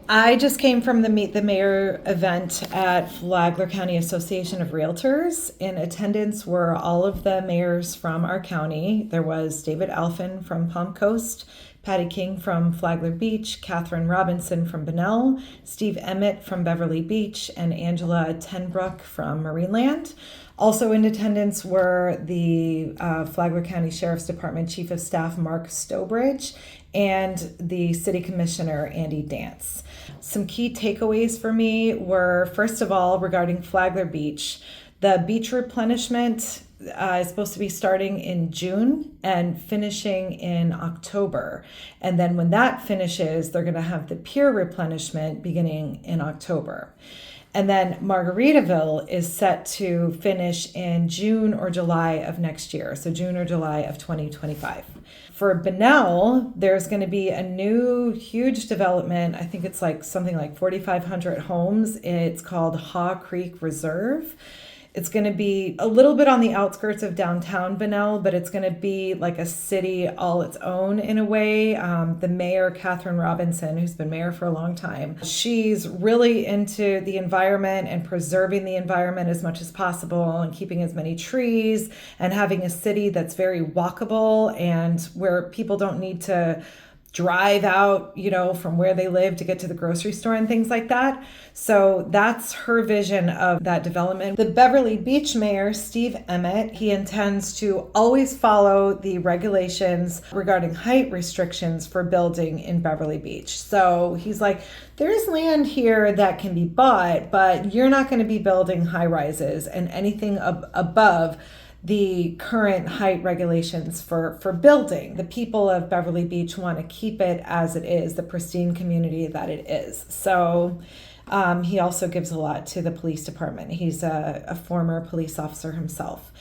I just came from the Meet the Mayor event at Flagler County Association of Realtors. In attendance were all of the mayors from our county. There was David Alphin from Palm Coast, Patty King from Flagler Beach, Catherine Robinson from Bunnell, Steve Emmett from Beverly Beach, and Angela Tenbrook from Marineland. Also in attendance were the Flagler County Sheriff's Department Chief of Staff Mark Stobridge and the City Commissioner Andy Dance. Some key takeaways for me were, first of all, regarding Flagler Beach. The beach replenishment is supposed to be starting in June and finishing in October. And then when that finishes, they're going to have the pier replenishment beginning in October. And then Margaritaville is set to finish in June or July of next year. So June or July of 2025. For Bunnell, there's going to be a new huge development. I think it's like something like 4,500 homes. It's called Haw Creek Reserve. It's going to be a little bit on the outskirts of downtown Bunnell, but it's going to be like a city all its own in a way. The mayor, Catherine Robinson, who's been mayor for a long time, she's really into the environment and preserving the environment as much as possible and keeping as many trees and having a city that's very walkable and where people don't need to drive out, from where they live to get to the grocery store and things like that. So that's her vision of that development. The Beverly Beach mayor, Steve Emmett, he intends to always follow the regulations regarding height restrictions for building in Beverly Beach. So he's like, there's land here that can be bought, but you're not going to be building high rises and anything above the current height regulations for building. The people of Beverly Beach want to keep it as it is, the pristine community that it is. So he also gives a lot to the police department. He's a former police officer himself.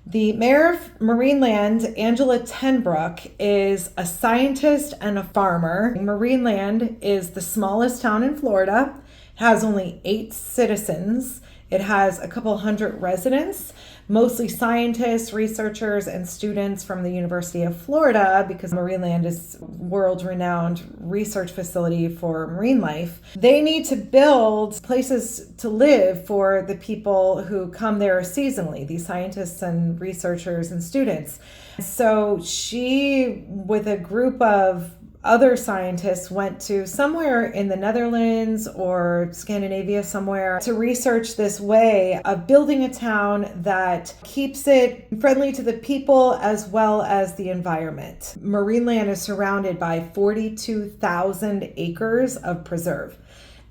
The mayor of Marineland, Angela Tenbrook, is a scientist and a farmer. Marineland is the smallest town in Florida. It has only 8 citizens. It has a couple hundred residents, mostly scientists, researchers, and students from the University of Florida, because Marineland is a world-renowned research facility for marine life. They need to build places to live for the people who come there seasonally, these scientists and researchers and students. So she, with a group of other scientists, went to somewhere in the Netherlands or Scandinavia somewhere to research this way of building a town that keeps it friendly to the people as well as the environment. Marineland is surrounded by 42,000 acres of preserve,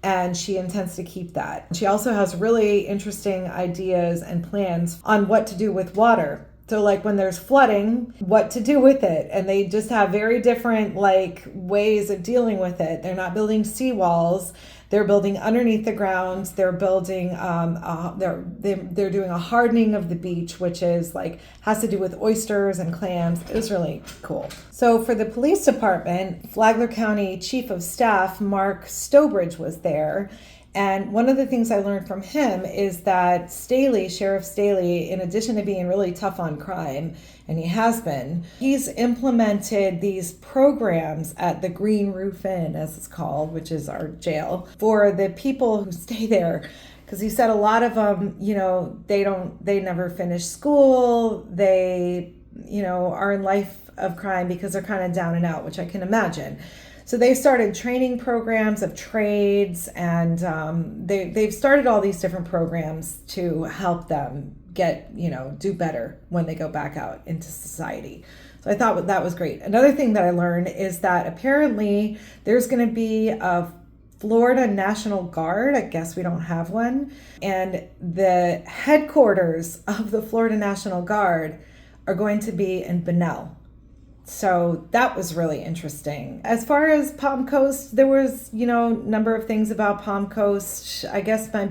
and she intends to keep that. She also has really interesting ideas and plans on what to do with water. So like when there's flooding, what to do with it. And they just have very different ways of dealing with it. They're not building seawalls. They're building underneath the ground. They're building, they're doing a hardening of the beach, which is has to do with oysters and clams. It was really cool. So for the police department, Flagler County Chief of Staff Mark Stobridge was there. And one of the things I learned from him is that Sheriff Staley, in addition to being really tough on crime, and he has been, he's implemented these programs at the Green Roof Inn, as it's called, which is our jail, for the people who stay there. Because he said a lot of them, they never finish school, they, are in life of crime because they're kind of down and out, which I can imagine. So they started training programs of trades, and they've started all these different programs to help them get, do better when they go back out into society. So I thought that was great. Another thing that I learned is that apparently there's going to be a Florida National Guard. I guess we don't have one. And the headquarters of the Florida National Guard are going to be in Bunnell. So that was really interesting. As far as Palm Coast, there was, number of things about Palm Coast. I guess my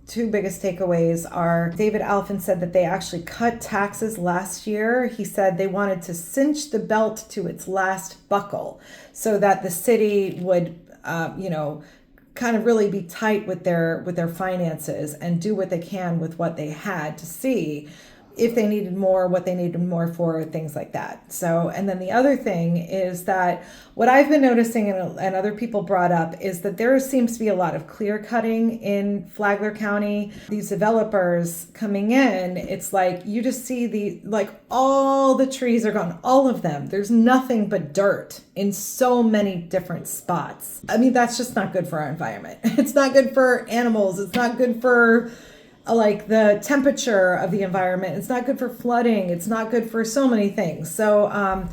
two biggest takeaways are David Alphin said that they actually cut taxes last year. He said they wanted to cinch the belt to its last buckle so that the city would, kind of really be tight with their finances and do what they can with what they had to see. if they needed more, what they needed more for, things like that. So, and then the other thing is that what I've been noticing and other people brought up is that there seems to be a lot of clear cutting in Flagler County. These developers coming in, it's like you just see like all the trees are gone, all of them. There's nothing but dirt in so many different spots. I mean, that's just not good for our environment. It's not good for animals. It's not good for like the temperature of the environment. It's not good for flooding. It's not good for so many things. So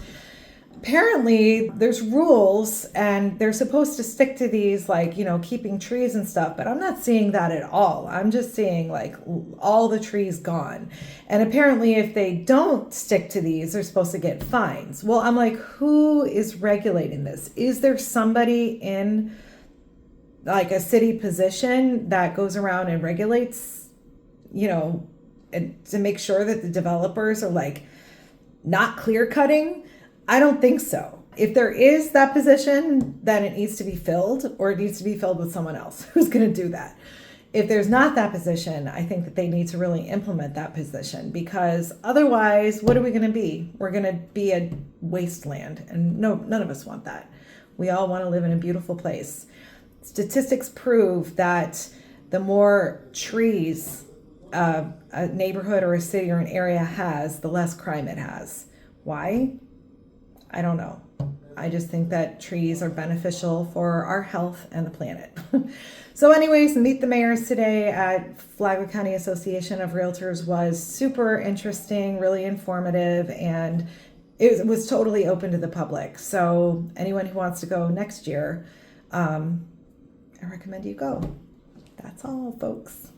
apparently there's rules and they're supposed to stick to these, like, you know, keeping trees and stuff, but I'm not seeing that at all. I'm just seeing like all the trees gone. And apparently if they don't stick to these, they're supposed to get fines. Well, I'm like, who is regulating this? Is there somebody in like a city position that goes around and regulates, you know, to make sure that the developers are like not clear cutting? I don't think so. If there is that position, then it needs to be filled, or it needs to be filled with someone else who's going to do that. If there's not that position, I think that they need to really implement that position, because otherwise, what are we going to be? We're going to be a wasteland, and no, none of us want that. We all want to live in a beautiful place. Statistics prove that the more trees a neighborhood or a city or an area has, the less crime it has. Why? I don't know. I just think that trees are beneficial for our health and the planet. So anyways, meet the mayors today at Flagler County Association of Realtors was super interesting, really informative, and it was totally open to the public. So anyone who wants to go next year, I recommend you go. That's all, folks.